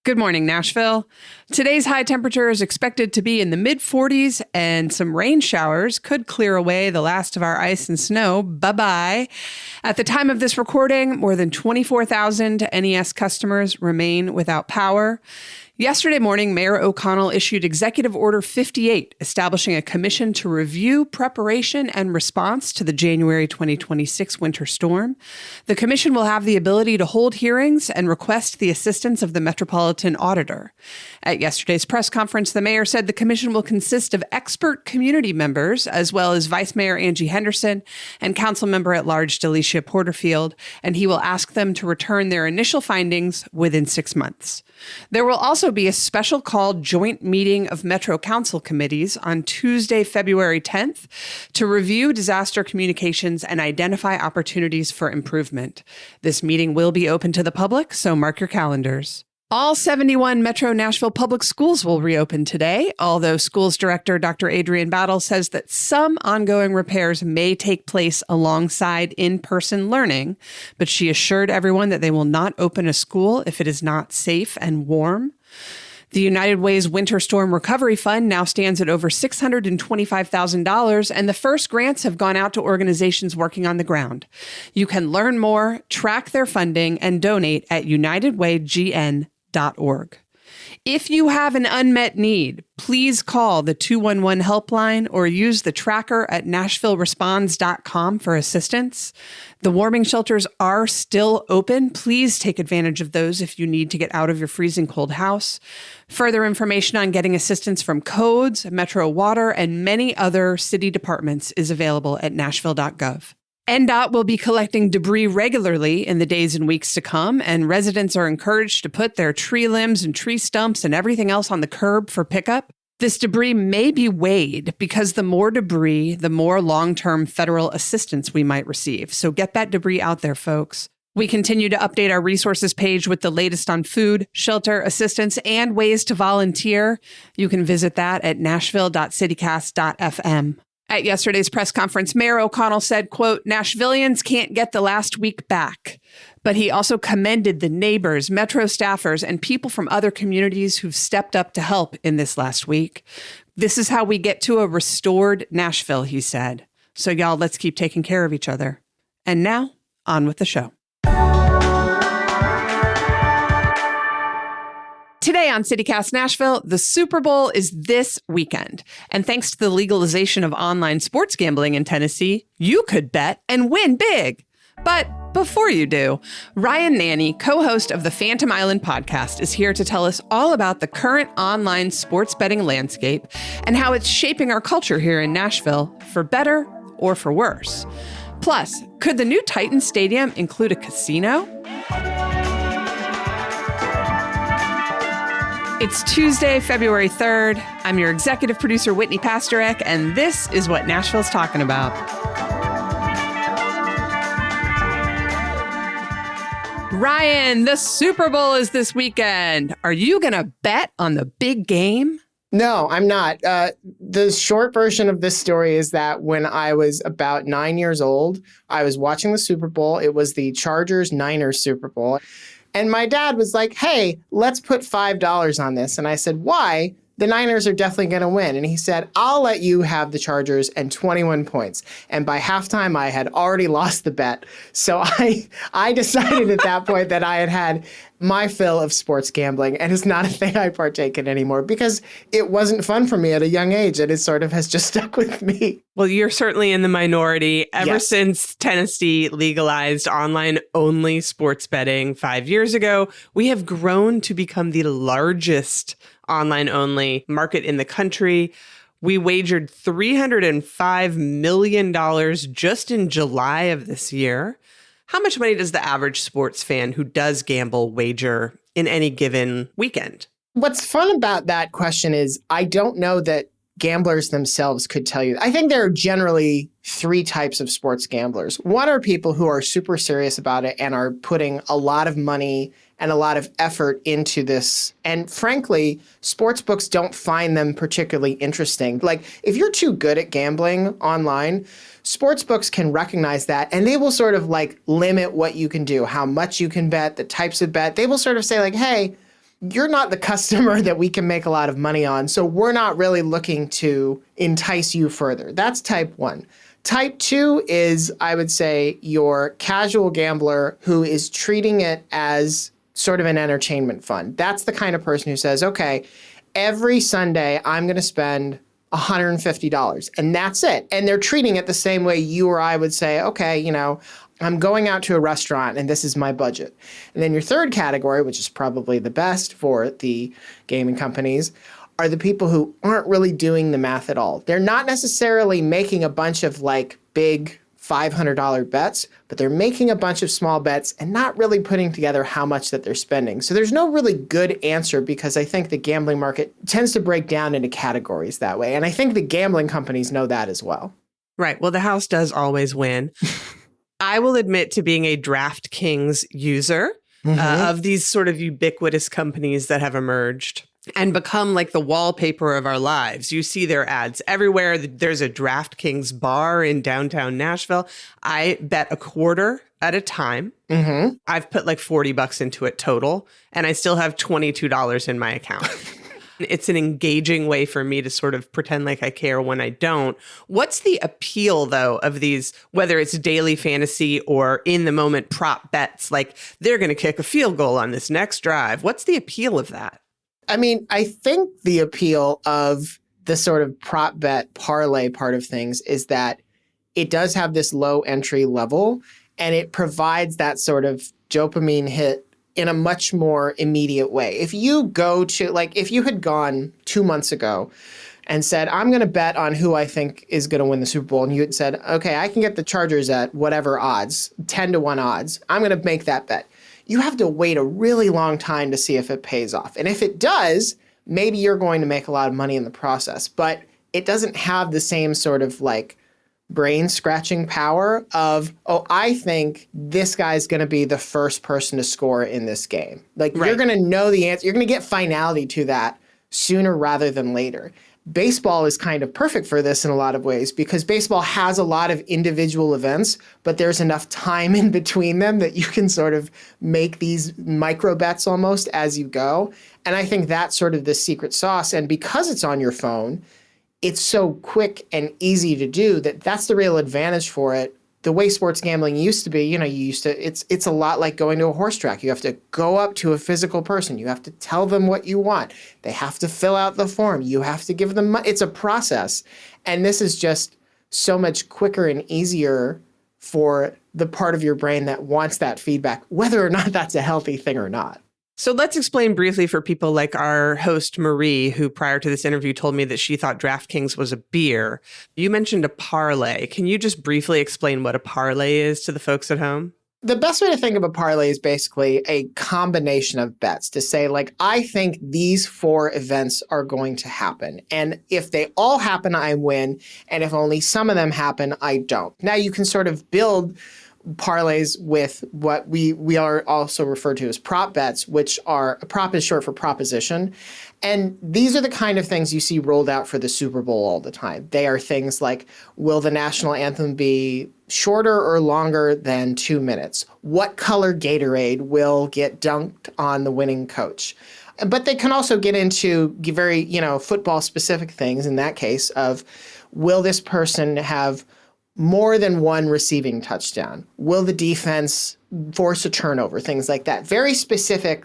Good morning, Nashville. Today's high temperature is expected to be in the mid-40s, and some rain showers could clear away the last of our ice and snow. Bye-bye. At the time of this recording, more than 24,000 NES customers remain without power. Yesterday morning, Mayor O'Connell issued Executive Order 58, establishing a commission to review preparation and response to the January 2026 winter storm. The commission will have the ability to hold hearings and request the assistance of the Metropolitan Auditor. At yesterday's press conference, the mayor said the commission will consist of expert community members, as well as Vice Mayor Angie Henderson and Council Member at Large Delicia Porterfield, and he will ask them to return their initial findings within 6 months. There will also be a special called joint meeting of Metro Council committees on Tuesday, February 10th to review disaster communications and identify opportunities for improvement. This meeting will be open to the public, so mark your calendars. All 71 Metro Nashville public schools will reopen today, although schools director Dr. Adrienne Battle says that some ongoing repairs may take place alongside in-person learning, but she assured everyone that they will not open a school if it is not safe and warm. The United Way's Winter Storm Recovery Fund now stands at over $625,000, and the first grants have gone out to organizations working on the ground. You can learn more, track their funding, and donate at unitedwaygn.org. If you have an unmet need, please call the 211 helpline or use the tracker at nashvilleresponds.com for assistance. The warming shelters are still open. Please take advantage of those if you need to get out of your freezing cold house. Further information on getting assistance from Codes, Metro Water, and many other city departments is available at nashville.gov. NDOT will be collecting debris regularly in the days and weeks to come, and residents are encouraged to put their tree limbs and tree stumps and everything else on the curb for pickup. This debris may be weighed because the more debris, the more long-term federal assistance we might receive. So get that debris out there, folks. We continue to update our resources page with the latest on food, shelter, assistance, and ways to volunteer. You can visit that at nashville.citycast.fm. At yesterday's press conference, Mayor O'Connell said, quote, Nashvillians can't get the last week back. But he also commended the neighbors, Metro staffers, and people from other communities who've stepped up to help in this last week. This is how we get to a restored Nashville, he said. So y'all, let's keep taking care of each other. And now, on with the show. Today on CityCast Nashville, the Super Bowl is this weekend. And thanks to the legalization of online sports gambling in Tennessee, you could bet and win big. But before you do, Ryan Nanni, co-host of the Phantom Island podcast, is here to tell us all about the current online sports betting landscape and how it's shaping our culture here in Nashville, for better or for worse. Plus, could the new Titan Stadium include a casino? It's Tuesday, February 3rd. I'm your executive producer, Whitney Pastorek, and this is what Nashville's talking about. Ryan, the Super Bowl is this weekend. Are you going to bet on the big game? No, I'm not. The short version of this story is that when I was about 9 years old, I was watching the Super Bowl. It was the Chargers-Niners Super Bowl. And my dad was like, hey, let's put $5 on this. And I said, why? The Niners are definitely going to win. And he said, I'll let you have the Chargers and 21 points. And by halftime, I had already lost the bet. So I decided at that point that I had my fill of sports gambling, and it's not a thing I partake in anymore because it wasn't fun for me at a young age, and it sort of has just stuck with me. Well, you're certainly in the minority. Ever Yes. since Tennessee legalized online-only sports betting 5 years ago, we have grown to become the largest online-only market in the country. We wagered $305 million just in July of this year. How much money does the average sports fan who does gamble wager in any given weekend? What's fun about that question is I don't know that gamblers themselves could tell you. I think there are generally three types of sports gamblers. One are people who are super serious about it and are putting a lot of money and a lot of effort into this. And frankly, sports books don't find them particularly interesting. Like, if you're too good at gambling online, sports books can recognize that, and they will sort of like limit what you can do, how much you can bet, the types of bet. They will sort of say like, hey, you're not the customer that we can make a lot of money on, so we're not really looking to entice you further. That's type 1. Type 2 is, I would say, your casual gambler who is treating it as sort of an entertainment fund. That's the kind of person who says, okay, every Sunday I'm going to spend $150 and that's it. And they're treating it the same way you or I would say, okay, I'm going out to a restaurant and this is my budget. And then your third category, which is probably the best for the gaming companies, are the people who aren't really doing the math at all. They're not necessarily making a bunch of big $500 bets, but they're making a bunch of small bets and not really putting together how much that they're spending. So there's no really good answer because I think the gambling market tends to break down into categories that way. And I think the gambling companies know that as well. Right. Well, the house does always win. I will admit to being a DraftKings user of these sort of ubiquitous companies that have emerged and become like the wallpaper of our lives. You see their ads everywhere. There's a DraftKings bar in downtown Nashville. I bet a quarter at a time. I've put like $40 into it total, and I still have $22 in my account. It's an engaging way for me to sort of pretend like I care when I don't. What's the appeal, though, of these, whether it's daily fantasy or in the moment prop bets, like they're going to kick a field goal on this next drive? What's the appeal of that? I mean, I think the appeal of the sort of prop bet parlay part of things is that it does have this low entry level and it provides that sort of dopamine hit in a much more immediate way. If you go to, if you had gone 2 months ago and said, I'm going to bet on who I think is going to win the Super Bowl, and you had said, okay, I can get the Chargers at whatever odds, 10-1 odds, I'm going to make that bet. You have to wait a really long time to see if it pays off. And if it does, maybe you're going to make a lot of money in the process. But it doesn't have the same sort of brain scratching power of, oh, I think this guy's going to be the first person to score in this game. Right. You're going to know the answer. You're going to get finality to that sooner rather than later. Baseball is kind of perfect for this in a lot of ways because baseball has a lot of individual events, but there's enough time in between them that you can sort of make these micro bets almost as you go. And I think that's sort of the secret sauce. And because it's on your phone, it's so quick and easy to do that's the real advantage for it. The way sports gambling used to be, it's a lot like going to a horse track. You have to go up to a physical person. You have to tell them what you want. They have to fill out the form. You have to give them money. It's a process. And this is just so much quicker and easier for the part of your brain that wants that feedback, whether or not that's a healthy thing or not. So let's explain briefly for people like our host, Marie, who prior to this interview told me that she thought DraftKings was a beer. You mentioned a parlay. Can you just briefly explain what a parlay is to the folks at home? The best way to think of a parlay is basically a combination of bets to say, I think these 4 events are going to happen. And if they all happen, I win. And if only some of them happen, I don't. Now you can sort of build parlays with what we are also referred to as prop bets, which are, a prop is short for proposition. And these are the kind of things you see rolled out for the Super Bowl all the time. They are things like, will the national anthem be shorter or longer than 2 minutes? What color Gatorade will get dunked on the winning coach? But they can also get into very, football specific things in that case of, will this person have more than one receiving touchdown? Will the defense force a turnover? Things like that. Very specific,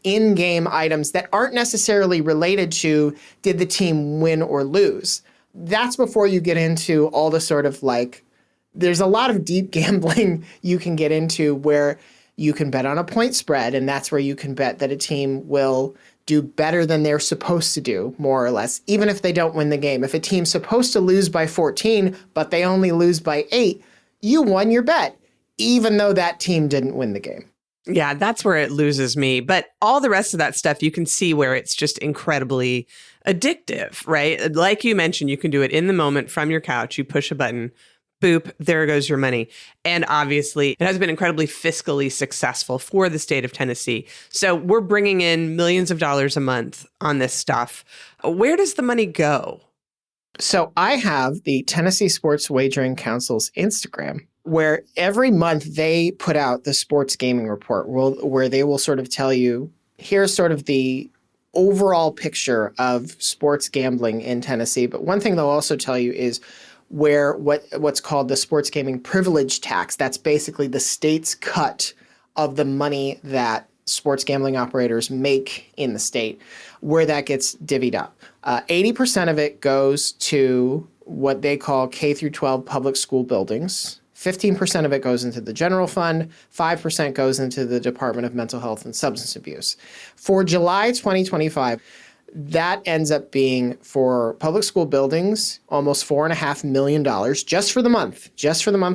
in-game items that aren't necessarily related to, did the team win or lose? That's before you get into all the sort of there's a lot of deep gambling you can get into where you can bet on a point spread, and that's where you can bet that a team will do better than they're supposed to do, more or less, even if they don't win the game. If a team's supposed to lose by 14, but they only lose by 8, you won your bet, even though that team didn't win the game. Yeah, that's where it loses me. But all the rest of that stuff, you can see where it's just incredibly addictive, right? Like you mentioned, you can do it in the moment from your couch. You push a button, boop, there goes your money. And obviously, it has been incredibly fiscally successful for the state of Tennessee. So we're bringing in millions of dollars a month on this stuff. Where does the money go? So I have the Tennessee Sports Wagering Council's Instagram, where every month they put out the sports gaming report where they will sort of tell you Here's sort of the overall picture of sports gambling in Tennessee. But one thing they'll also tell you is where what's called the sports gaming privilege tax. That's basically the state's cut of the money that sports gambling operators make in the state, where that gets divvied up. 80% of it goes to what they call K through 12 public school buildings. 15% of it goes into the general fund, 5% goes into the Department of Mental Health and Substance Abuse. For July 2025, that ends up being for public school buildings, almost $4.5 million just for the month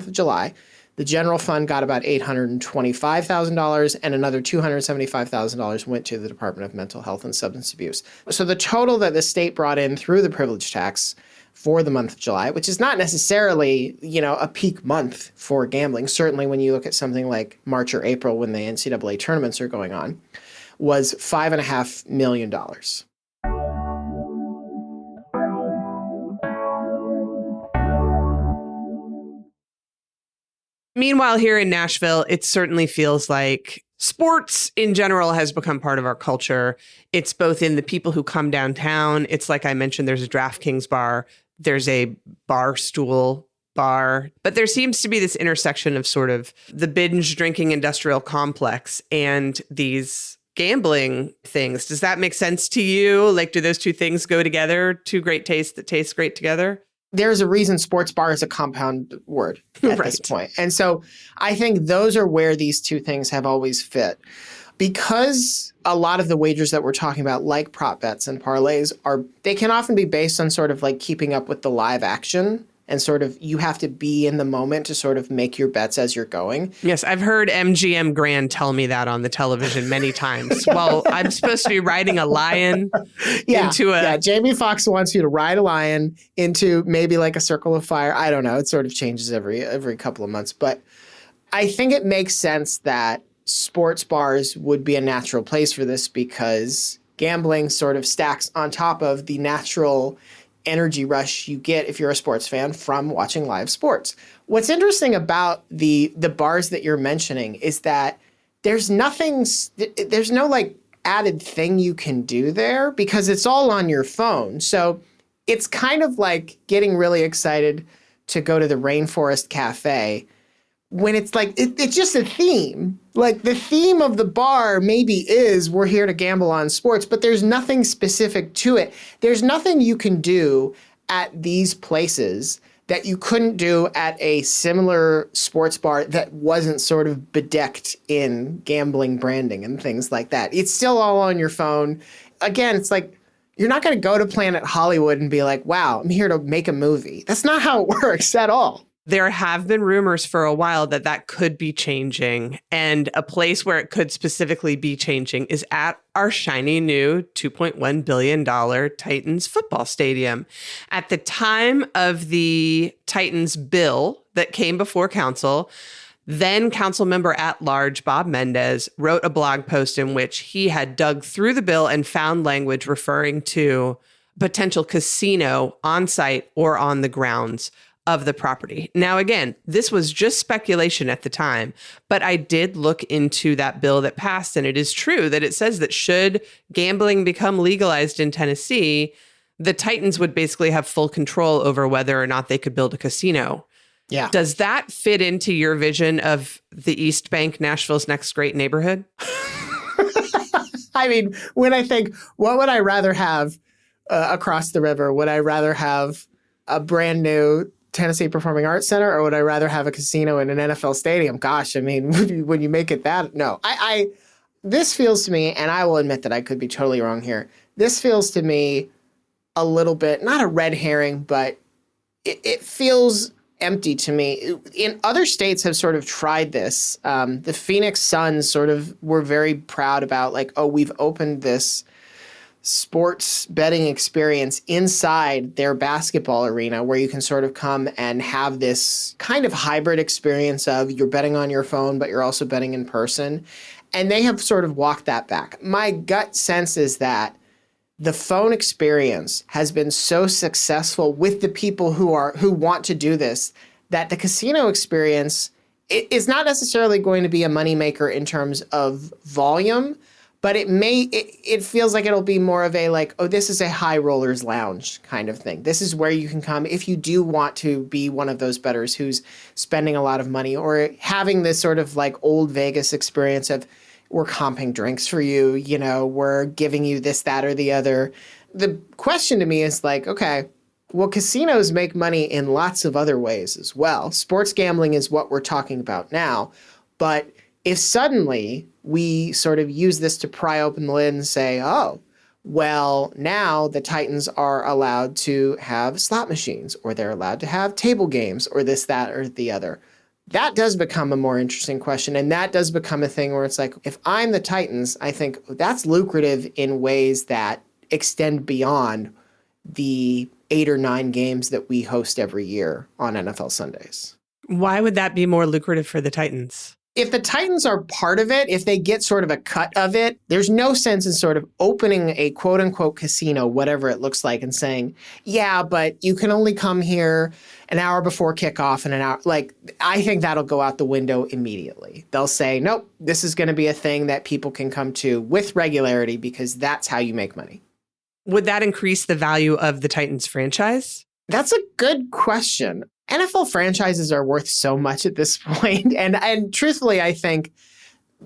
of July. The general fund got about $825,000 and another $275,000 went to the Department of Mental Health and Substance Abuse. So the total that the state brought in through the privilege tax for the month of July, which is not necessarily, a peak month for gambling, certainly when you look at something like March or April when the NCAA tournaments are going on, was $5.5 million. Meanwhile, here in Nashville, it certainly feels like sports in general has become part of our culture. It's both in the people who come downtown. It's like I mentioned, there's a DraftKings bar. There's a Barstool bar. But there seems to be this intersection of sort of the binge drinking industrial complex and these gambling things. Does that make sense to you? Like, do those two things go together? Two great tastes that taste great together? There's a reason sports bar is a compound word at this point. And so I think those are where these two things have always fit. Because a lot of the wagers that we're talking about, like prop bets and parlays, they can often be based on sort of like keeping up with the live action. And sort of you have to be in the moment to sort of make your bets as you're going. Yes, I've heard MGM Grand tell me that on the television many times. Well, I'm supposed to be riding a lion into a... Yeah, Jamie Foxx wants you to ride a lion into maybe like a circle of fire. I don't know. It sort of changes every couple of months. But I think it makes sense that sports bars would be a natural place for this because gambling sort of stacks on top of the natural energy rush you get if you're a sports fan from watching live sports. What's interesting about the bars that you're mentioning is that there's no like added thing you can do there because it's all on your phone. So it's kind of like getting really excited to go to the Rainforest Cafe when it's like, it's just a theme. Like the theme of the bar maybe is we're here to gamble on sports, but there's nothing specific to it. There's nothing you can do at these places that you couldn't do at a similar sports bar that wasn't sort of bedecked in gambling branding and things like that. It's still all on your phone. Again, it's like, you're not going to go to Planet Hollywood and be like, wow, I'm here to make a movie. That's not how it works at all. There have been rumors for a while that could be changing. And a place where it could specifically be changing is at our shiny new $2.1 billion Titans football stadium. At the time of the Titans bill that came before council, then council member at large Bob Mendez wrote a blog post in which he had dug through the bill and found language referring to potential casino on site or on the grounds of the property. Now, again, this was just speculation at the time, but I did look into that bill that passed, and it is true that it says that should gambling become legalized in Tennessee, the Titans would basically have full control over whether or not they could build a casino. Yeah. Does that fit into your vision of the East Bank, Nashville's next great neighborhood? I mean, when I think, what would I rather have across the river? Would I rather have a brand new Tennessee Performing Arts Center, or would I rather have a casino in an NFL stadium? Gosh, I mean, when you make it that, no. This feels to me, and I will admit that I could be totally wrong here, this feels to me a little bit, not a red herring, but it feels empty to me. In other states have sort of tried this. The Phoenix Suns sort of were very proud about like, oh, we've opened this sports betting experience inside their basketball arena where you can sort of come and have this kind of hybrid experience of you're betting on your phone, but you're also betting in person. And they have sort of walked that back. My gut sense is that the phone experience has been so successful with the people who want to do this that the casino experience is not necessarily going to be a moneymaker in terms of volume, But it feels like it'll be more of a like, oh, this is a high rollers lounge kind of thing. This is where you can come if you do want to be one of those bettors who's spending a lot of money or having this sort of like old Vegas experience of we're comping drinks for you, we're giving you this, that, or the other. The question to me is like, okay, well, casinos make money in lots of other ways as well. Sports gambling is what we're talking about now. But if suddenly we sort of use this to pry open the lid and say, oh, well, now the Titans are allowed to have slot machines, or they're allowed to have table games, or this, that, or the other. That does become a more interesting question. And that does become a thing where it's like, if I'm the Titans, I think that's lucrative in ways that extend beyond the 8 or 9 games that we host every year on NFL Sundays. Why would that be more lucrative for the Titans? If the Titans are part of it, if they get sort of a cut of it, there's no sense in sort of opening a quote unquote casino, whatever it looks like, and saying, yeah, but you can only come here an hour before kickoff and an hour. Like, I think that'll go out the window immediately. They'll say, nope, this is going to be a thing that people can come to with regularity because that's how you make money. Would that increase the value of the Titans franchise? That's a good question. NFL franchises are worth so much at this point. And truthfully, I think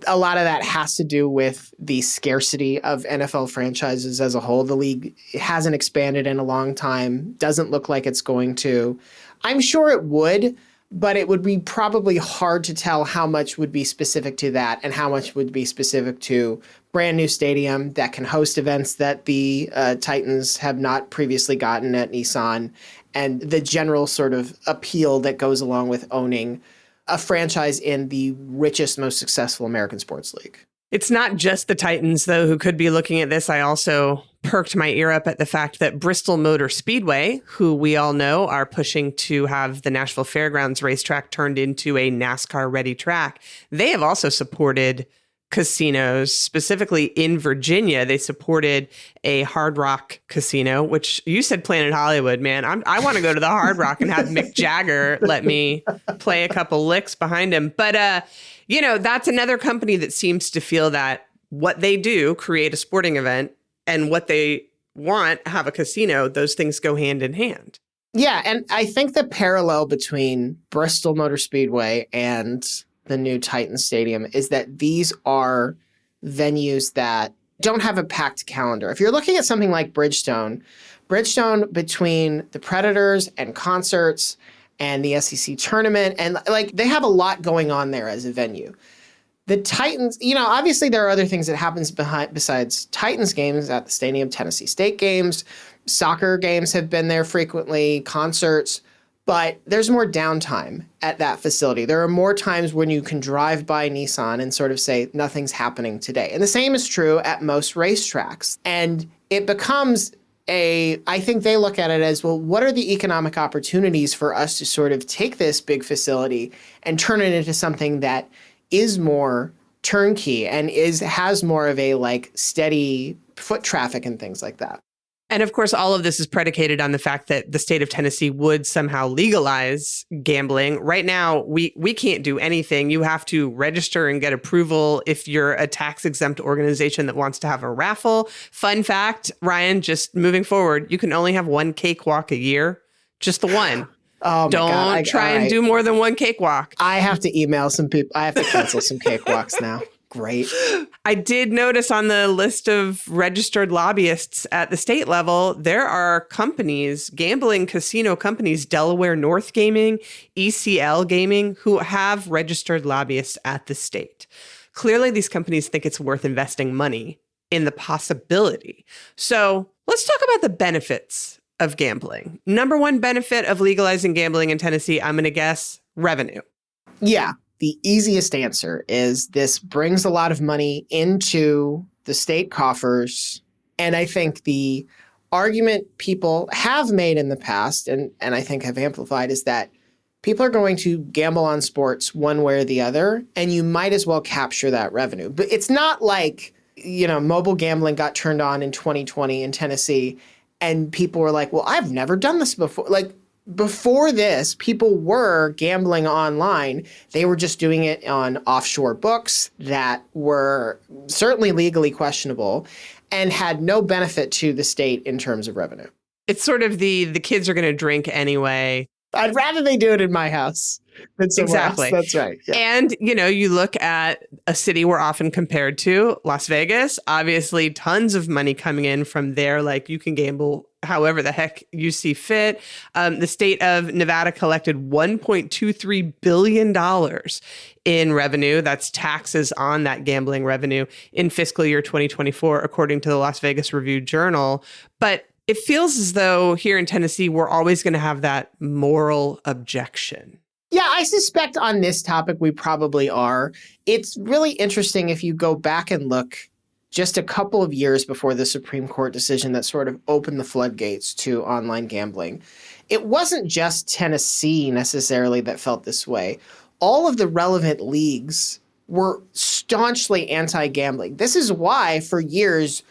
a lot of that has to do with the scarcity of NFL franchises as a whole. The league hasn't expanded in a long time, doesn't look like it's going to. I'm sure it would, but it would be probably hard to tell how much would be specific to that and how much would be specific to brand new stadium that can host events that the Titans have not previously gotten at Nissan, and the general sort of appeal that goes along with owning a franchise in the richest, most successful American sports league. It's not just the Titans, though, who could be looking at this. I also perked my ear up at the fact that Bristol Motor Speedway, who we all know are pushing to have the Nashville Fairgrounds racetrack turned into a NASCAR-ready track, they have also supported casinos, specifically in Virginia. They supported a Hard Rock casino, which you said Planet Hollywood, man. I want to go to the Hard Rock and have Mick Jagger let me play a couple licks behind him. But, that's another company that seems to feel that what they do, create a sporting event, and what they want, have a casino, those things go hand in hand. Yeah, and I think the parallel between Bristol Motor Speedway and the new Titan Stadium is that these are venues that don't have a packed calendar. If you're looking at something like Bridgestone between the Predators and concerts and the SEC tournament, and like they have a lot going on there as a venue. The Titans, obviously there are other things that happens besides Titans games at the stadium, Tennessee State games, soccer games have been there frequently, concerts. But there's more downtime at that facility. There are more times when you can drive by Nissan and sort of say, nothing's happening today. And the same is true at most racetracks. And it becomes I think they look at it as, well, what are the economic opportunities for us to sort of take this big facility and turn it into something that is more turnkey and has more of a like steady foot traffic and things like that. And of course, all of this is predicated on the fact that the state of Tennessee would somehow legalize gambling. Right now, we can't do anything. You have to register and get approval if you're a tax-exempt organization that wants to have a raffle. Fun fact, Ryan, just moving forward, you can only have one cakewalk a year, just the one. Oh my God. Don't try and do more than one cakewalk. I have to email some people. I have to cancel some cakewalks now. Great. I did notice on the list of registered lobbyists at the state level, there are companies, gambling casino companies, Delaware North Gaming, ECL Gaming, who have registered lobbyists at the state. Clearly, these companies think it's worth investing money in the possibility. So let's talk about the benefits of gambling. Number one benefit of legalizing gambling in Tennessee, I'm going to guess, revenue. Yeah. The easiest answer is this brings a lot of money into the state coffers. And I think the argument people have made in the past, and I think have amplified, is that people are going to gamble on sports one way or the other, and you might as well capture that revenue. But it's not like, mobile gambling got turned on in 2020 in Tennessee, and people were like, well, I've never done this before. Like, before this, people were gambling online. They were just doing it on offshore books that were certainly legally questionable and had no benefit to the state in terms of revenue. It's sort of the kids are going to drink anyway. I'd rather they do it in my house than somewhere else. That's right. Yeah. And, you look at a city we're often compared to, Las Vegas, obviously tons of money coming in from there. Like you can gamble however the heck you see fit. The state of Nevada collected $1.23 billion in revenue. That's taxes on that gambling revenue in fiscal year 2024, according to the Las Vegas Review-Journal. But it feels as though here in Tennessee, we're always going to have that moral objection. Yeah, I suspect on this topic we probably are. It's really interesting if you go back and look just a couple of years before the Supreme Court decision that sort of opened the floodgates to online gambling. It wasn't just Tennessee necessarily that felt this way. All of the relevant leagues were staunchly anti-gambling. This is why for years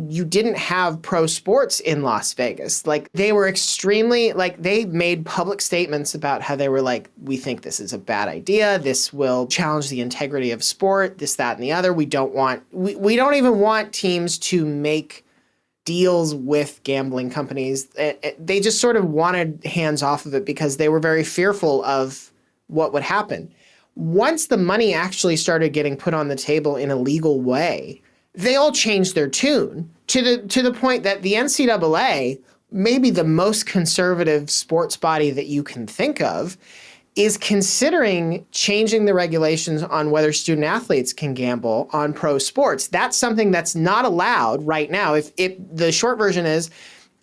you didn't have pro sports in Las Vegas. Like they were extremely, like they made public statements about how they were like, we think this is a bad idea. This will challenge the integrity of sport, this, that, and the other. We don't even want teams to make deals with gambling companies. They just sort of wanted hands off of it because they were very fearful of what would happen. Once the money actually started getting put on the table in a legal way, they all changed their tune to the point that the NCAA, maybe the most conservative sports body that you can think of, is considering changing the regulations on whether student athletes can gamble on pro sports. That's something that's not allowed right now. If the short version is,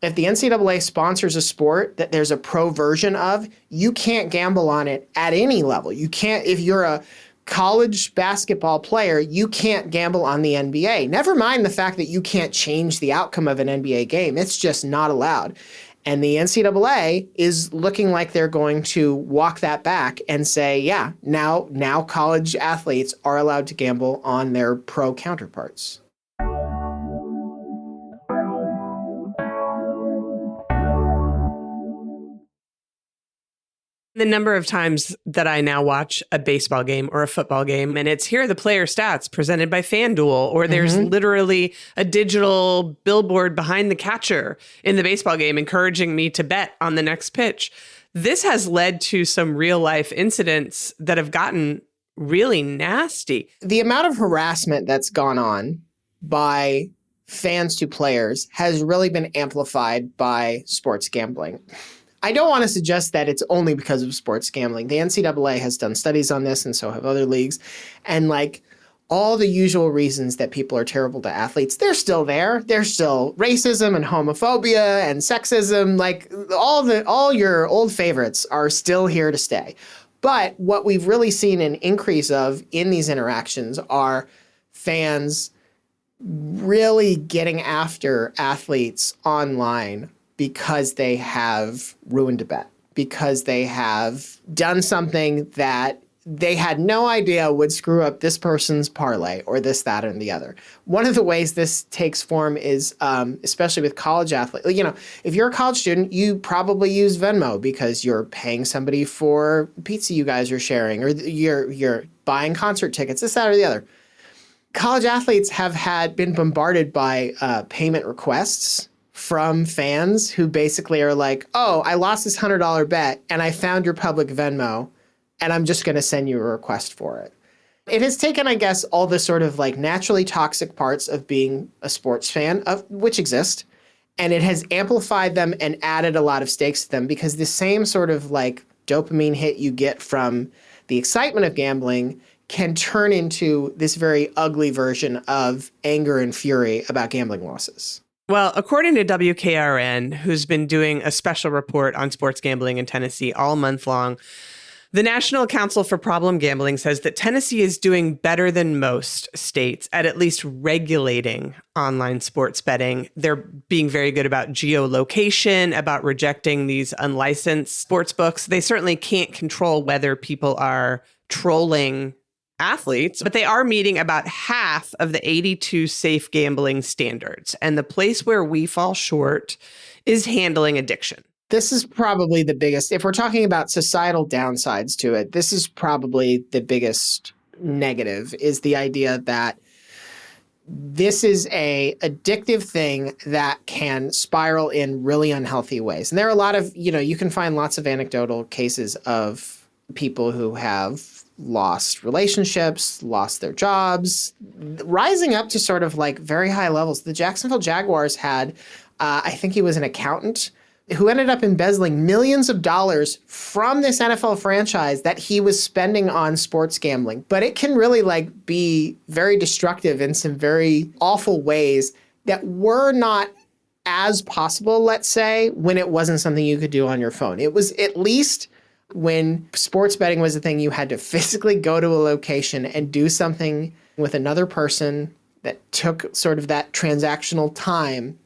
if the NCAA sponsors a sport that there's a pro version of, you can't gamble on it at any level. You can't, if you're a college basketball player, you can't gamble on the NBA. Never mind the fact that you can't change the outcome of an NBA game. It's just not allowed. And the NCAA is looking like they're going to walk that back and say, yeah, now college athletes are allowed to gamble on their pro counterparts. The number of times that I now watch a baseball game or a football game, and it's here are the player stats presented by FanDuel, or there's literally a digital billboard behind the catcher in the baseball game encouraging me to bet on the next pitch. This has led to some real life incidents that have gotten really nasty. The amount of harassment that's gone on by fans to players has really been amplified by sports gambling. I don't want to suggest that it's only because of sports gambling. The NCAA has done studies on this, and so have other leagues. And like all the usual reasons that people are terrible to athletes, they're still there. There's still racism and homophobia and sexism. Like all your old favorites are still here to stay. But what we've really seen an increase of in these interactions are fans really getting after athletes online because they have ruined a bet, because they have done something that they had no idea would screw up this person's parlay or this, that, and the other. One of the ways this takes form is, especially with college athletes, if you're a college student, you probably use Venmo because you're paying somebody for pizza you guys are sharing, or you're buying concert tickets, this, that, or the other. College athletes have been bombarded by payment requests from fans who basically are like, oh, I lost this $100 bet and I found your public Venmo and I'm just going to send you a request for it. It has taken, I guess, all the sort of like naturally toxic parts of being a sports fan, of which exist, and it has amplified them and added a lot of stakes to them, because the same sort of like dopamine hit you get from the excitement of gambling can turn into this very ugly version of anger and fury about gambling losses. Well, according to WKRN, who's been doing a special report on sports gambling in Tennessee all month long, the National Council for Problem Gambling says that Tennessee is doing better than most states at least regulating online sports betting. They're being very good about geolocation, about rejecting these unlicensed sports books. They certainly can't control whether people are trolling athletes, but they are meeting about half of the 82 safe gambling standards. And the place where we fall short is handling addiction. This is probably the biggest, if we're talking about societal downsides to it, this is probably the biggest negative, is the idea that this is a addictive thing that can spiral in really unhealthy ways. And there are a lot of, you can find lots of anecdotal cases of people who have lost relationships, lost their jobs, rising up to sort of like very high levels. The Jacksonville Jaguars had, I think he was an accountant, who ended up embezzling millions of dollars from this NFL franchise that he was spending on sports gambling. But it can really be very destructive in some very awful ways that were not as possible, let's say, when it wasn't something you could do on your phone. It was at least when sports betting was a thing, you had to physically go to a location and do something with another person that took sort of that transactional time.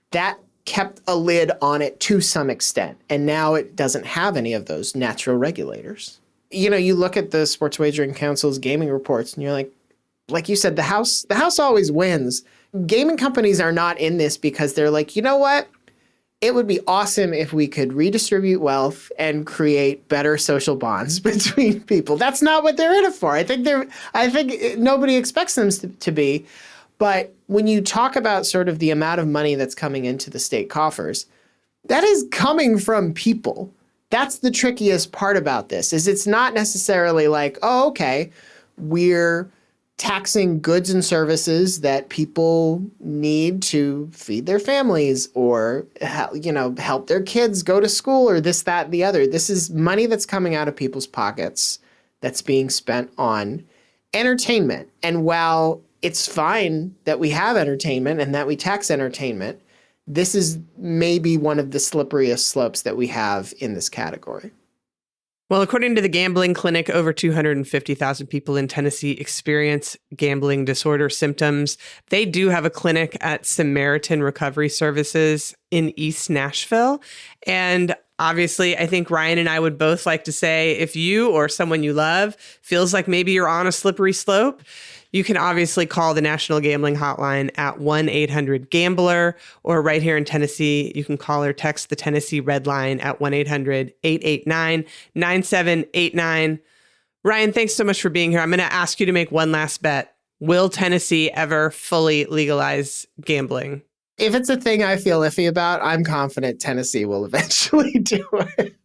That kept a lid on it to some extent. And now it doesn't have any of those natural regulators. You look at the Sports Wagering Council's gaming reports and you're like you said, the house always wins. Gaming companies are not in this because they're like, you know what? It would be awesome if we could redistribute wealth and create better social bonds between people. That's not what they're in it for. I think nobody expects them to be. But when you talk about sort of the amount of money that's coming into the state coffers, that is coming from people. That's the trickiest part about this, is it's not necessarily like, oh, okay, we're taxing goods and services that people need to feed their families or, help their kids go to school or this, that, and the other. This is money that's coming out of people's pockets that's being spent on entertainment. And while it's fine that we have entertainment and that we tax entertainment, this is maybe one of the slipperiest slopes that we have in this category. Well, according to the Gambling Clinic, over 250,000 people in Tennessee experience gambling disorder symptoms. They do have a clinic at Samaritan Recovery Services in East Nashville. And obviously, I think Ryan and I would both like to say, if you or someone you love feels like maybe you're on a slippery slope, you can obviously call the National Gambling Hotline at 1-800-GAMBLER, or right here in Tennessee, you can call or text the Tennessee Red Line at 1-800-889-9789. Ryan, thanks so much for being here. I'm going to ask you to make one last bet. Will Tennessee ever fully legalize gambling? If it's a thing I feel iffy about, I'm confident Tennessee will eventually do it.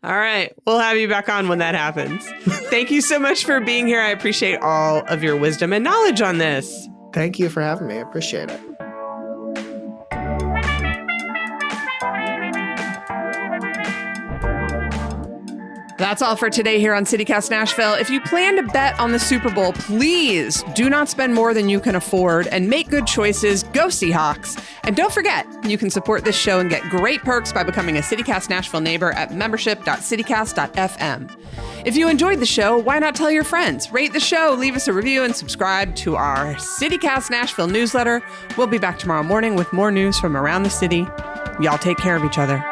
All right. We'll have you back on when that happens. Thank you so much for being here. I appreciate all of your wisdom and knowledge on this. Thank you for having me. I appreciate it. That's all for today here on CityCast Nashville. If you plan to bet on the Super Bowl, please do not spend more than you can afford and make good choices. Go Seahawks. And don't forget, you can support this show and get great perks by becoming a CityCast Nashville neighbor at membership.citycast.fm. If you enjoyed the show, why not tell your friends? Rate the show, leave us a review, and subscribe to our CityCast Nashville newsletter. We'll be back tomorrow morning with more news from around the city. Y'all take care of each other.